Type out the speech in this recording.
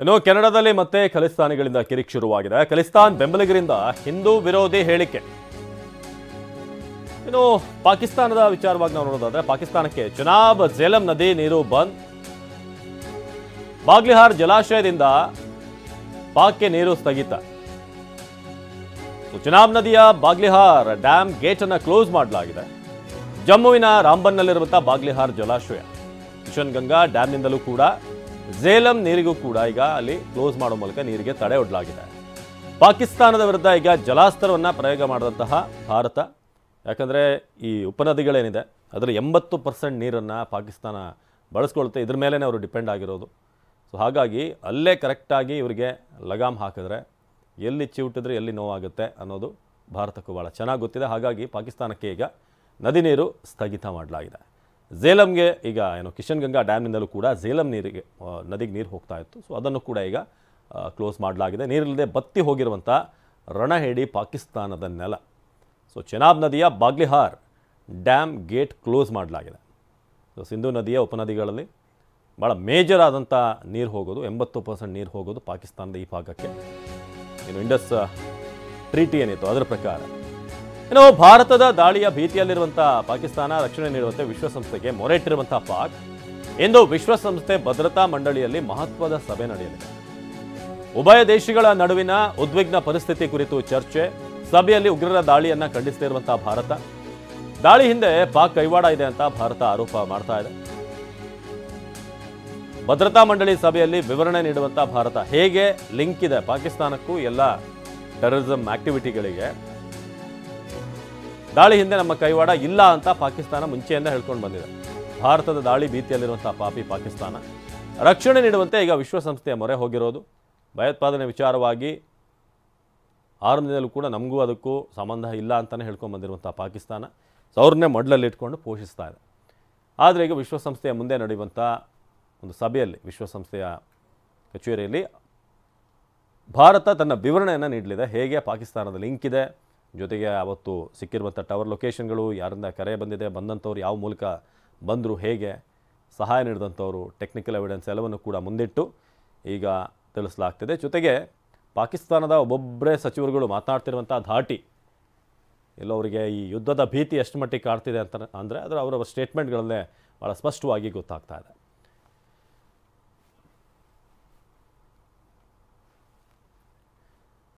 ಇನ್ನು ಕೆನಡಾದಲ್ಲಿ ಮತ್ತೆ ಖಲಿಸ್ತಾನಿಗಳಿಂದ ಕಿರಿಕ್ ಶುರುವಾಗಿದೆ. ಖಲಿಸ್ತಾನ್ ಬೆಂಬಲಿಗರಿಂದ ಹಿಂದೂ ವಿರೋಧಿ ಹೇಳಿಕೆ. ಇನ್ನು ಪಾಕಿಸ್ತಾನದ ವಿಚಾರವಾಗಿ ನಾವು ನೋಡೋದಾದ್ರೆ ಪಾಕಿಸ್ತಾನಕ್ಕೆ ಚುನಾಬ್ ಝೇಲಂ ನದಿ ನೀರು ಬಂದ್. ಬಾಗ್ಲಿಹಾರ್ ಜಲಾಶಯದಿಂದ ಪಾಕ್ಗೆ ನೀರು ಸ್ಥಗಿತ. ಚುನಾಬ್ ನದಿಯ ಬಾಗ್ಲಿಹಾರ್ ಡ್ಯಾಮ್ ಗೇಟ್ ಅನ್ನು ಕ್ಲೋಸ್ ಮಾಡಲಾಗಿದೆ. ಜಮ್ಮುವಿನ ರಾಂಬನ್ನಲ್ಲಿರುವಂತಹ ಬಾಗ್ಲಿಹಾರ್ ಜಲಾಶಯ ಕಿಶನ್ ಗಂಗಾ ಡ್ಯಾಮ್ನಿಂದಲೂ ಕೂಡ ಝೇಲಂ ನೀರಿಗೂ ಕೂಡ ಈಗ ಅಲ್ಲಿ ಕ್ಲೋಸ್ ಮಾಡೋ ಮೂಲಕ ನೀರಿಗೆ ತಡೆ ಒಡ್ಡಲಾಗಿದೆ. ಪಾಕಿಸ್ತಾನದ ವಿರುದ್ಧ ಈಗ ಜಲಾಸ್ತರವನ್ನು ಪ್ರಯೋಗ ಮಾಡಿದಂತಹ ಭಾರತ, ಯಾಕಂದರೆ ಈ ಉಪನದಿಗಳೇನಿದೆ ಅದರ 80% ನೀರನ್ನು ಪಾಕಿಸ್ತಾನ ಬಳಸ್ಕೊಳುತ್ತೆ. ಇದ್ರ ಮೇಲೇ ಅವರು ಡಿಪೆಂಡ್ ಆಗಿರೋದು. ಸೊ ಹಾಗಾಗಿ ಅಲ್ಲೇ ಕರೆಕ್ಟಾಗಿ ಇವರಿಗೆ ಲಗಾಮ್ ಹಾಕಿದ್ರೆ ಎಲ್ಲಿ ಚಿವುಟಿದ್ರೆ ಎಲ್ಲಿ ನೋವಾಗುತ್ತೆ ಅನ್ನೋದು ಭಾರತಕ್ಕೂ ಭಾಳ ಚೆನ್ನಾಗಿ ಗೊತ್ತಿದೆ. ಹಾಗಾಗಿ ಪಾಕಿಸ್ತಾನಕ್ಕೆ ಈಗ ನದಿ ನೀರು ಸ್ಥಗಿತ ಮಾಡಲಾಗಿದೆ. ಝೇಲಂಗೆ ಈಗ ಕಿಶನ್ ಗಂಗಾ ಡ್ಯಾಮ್ನಿಂದಲೂ ಕೂಡ ಝೇಲಂ ನೀರಿಗೆ ನದಿಗೆ ನೀರು ಹೋಗ್ತಾ ಇತ್ತು. ಸೊ ಅದನ್ನು ಕೂಡ ಈಗ ಕ್ಲೋಸ್ ಮಾಡಲಾಗಿದೆ. ನೀರಿಲ್ಲದೆ ಬತ್ತಿ ಹೋಗಿರುವಂಥ ರಣಹೇಡಿ ಪಾಕಿಸ್ತಾನದ ನೆಲ. ಸೊ ಚೆನಾಬ್ ನದಿಯ ಬಾಗ್ಲಿಹಾರ್ ಡ್ಯಾಮ್ ಗೇಟ್ ಕ್ಲೋಸ್ ಮಾಡಲಾಗಿದೆ. ಸೊ ಸಿಂಧೂ ನದಿಯ ಉಪನದಿಗಳಲ್ಲಿ ಭಾಳ ಮೇಜರ್ ಆದಂಥ ನೀರು ಹೋಗೋದು, 80% ನೀರು ಹೋಗೋದು ಪಾಕಿಸ್ತಾನದ ಈ ಭಾಗಕ್ಕೆ. ಇಂಡಸ್ ಟ್ರೀಟಿ ಏನಿತ್ತು ಅದರ ಪ್ರಕಾರ. ಇನ್ನು ಭಾರತದ ದಾಳಿಯ ಭೀತಿಯಲ್ಲಿರುವಂಥ ಪಾಕಿಸ್ತಾನ ರಕ್ಷಣೆ ನೀಡುವಂತೆ ವಿಶ್ವಸಂಸ್ಥೆಗೆ ಮೊರೆ ಇಟ್ಟಿರುವಂಥ ಪಾಕ್ ಇಂದು ವಿಶ್ವಸಂಸ್ಥೆ ಭದ್ರತಾ ಮಂಡಳಿಯಲ್ಲಿ ಮಹತ್ವದ ಸಭೆ ನಡೆಯಲಿದೆ. ಉಭಯ ದೇಶಗಳ ನಡುವಿನ ಉದ್ವಿಗ್ನ ಪರಿಸ್ಥಿತಿ ಕುರಿತು ಚರ್ಚೆ. ಸಭೆಯಲ್ಲಿ ಉಗ್ರರ ದಾಳಿಯನ್ನು ಖಂಡಿಸುತ್ತಿರುವಂತಹ ಭಾರತ, ದಾಳಿ ಹಿಂದೆ ಪಾಕ್ ಕೈವಾಡ ಇದೆ ಅಂತ ಭಾರತ ಆರೋಪ ಮಾಡ್ತಾ ಇದೆ. ಭದ್ರತಾ ಮಂಡಳಿ ಸಭೆಯಲ್ಲಿ ವಿವರಣೆ ನೀಡುವಂಥ ಭಾರತ ಹೇಗೆ ಲಿಂಕ್ ಇದೆ ಪಾಕಿಸ್ತಾನಕ್ಕೂ ಎಲ್ಲ ಟೆರರಿಸಂ ಆಕ್ಟಿವಿಟಿಗಳಿಗೆ, ದಾಳಿ ಹಿಂದೆ ನಮ್ಮ ಕೈವಾಡ ಇಲ್ಲ ಅಂತ ಪಾಕಿಸ್ತಾನ ಮುಂಚೆಯಿಂದ ಹೇಳ್ಕೊಂಡು ಬಂದಿದೆ. ಭಾರತದ ದಾಳಿ ಭೀತಿಯಲ್ಲಿರುವಂಥ ಪಾಪಿ ಪಾಕಿಸ್ತಾನ ರಕ್ಷಣೆ ನೀಡುವಂತೆ ಈಗ ವಿಶ್ವಸಂಸ್ಥೆಯ ಮೊರೆ ಹೋಗಿರೋದು. ಭಯೋತ್ಪಾದನೆ ವಿಚಾರವಾಗಿ ಆರಂಭದಿಂದಲೂ ಕೂಡ ನಮಗೂ ಅದಕ್ಕೂ ಸಂಬಂಧ ಇಲ್ಲ ಅಂತಲೇ ಹೇಳ್ಕೊಂಡು ಬಂದಿರುವಂಥ ಪಾಕಿಸ್ತಾನ ಅವ್ರನ್ನೇ ಮೊದಲಲ್ಲಿ ಇಟ್ಕೊಂಡು ಪೋಷಿಸ್ತಾ ಇದೆ. ಆದರೆ ಈಗ ವಿಶ್ವಸಂಸ್ಥೆಯ ಮುಂದೆ ನಡೆಯುವಂಥ ಒಂದು ಸಭೆಯಲ್ಲಿ, ವಿಶ್ವಸಂಸ್ಥೆಯ ಕಚೇರಿಯಲ್ಲಿ ಭಾರತ ತನ್ನ ವಿವರಣೆಯನ್ನು ನೀಡಲಿದೆ. ಹೇಗೆ ಪಾಕಿಸ್ತಾನದ ಲಿಂಕ್ ಇದೆ, ಜೊತೆಗೆ ಅವತ್ತು ಸಿಕ್ಕಿರುವಂಥ ಟವರ್ ಲೊಕೇಶನ್ಗಳು, ಯಾರಿಂದ ಕರೆ ಬಂದಿದೆ, ಬಂದಂಥವ್ರು ಯಾವ ಮೂಲಕ ಬಂದರು, ಹೇಗೆ ಸಹಾಯ ನೀಡಿದಂಥವ್ರು, ಟೆಕ್ನಿಕಲ್ ಎವಿಡೆನ್ಸ್ ಎಲ್ಲವನ್ನು ಕೂಡ ಮುಂದಿಟ್ಟು ಈಗ ತಿಳಿಸಲಾಗ್ತಿದೆ. ಜೊತೆಗೆ ಪಾಕಿಸ್ತಾನದ ಒಬ್ಬೊಬ್ಬರೇ ಸಚಿವರುಗಳು ಮಾತನಾಡ್ತಿರುವಂಥ ಧಾಟಿ, ಎಲ್ಲವರಿಗೆ ಈ ಯುದ್ಧದ ಭೀತಿ ಎಷ್ಟು ಮಟ್ಟಿಗೆ ಕಾಡ್ತಿದೆ ಅಂತ ಅಂದರೆ ಅದರ ಅವರ ಸ್ಟೇಟ್ಮೆಂಟ್ಗಳಲ್ಲೇ ಭಾಳ ಸ್ಪಷ್ಟವಾಗಿ ಗೊತ್ತಾಗ್ತಾ ಇದೆ.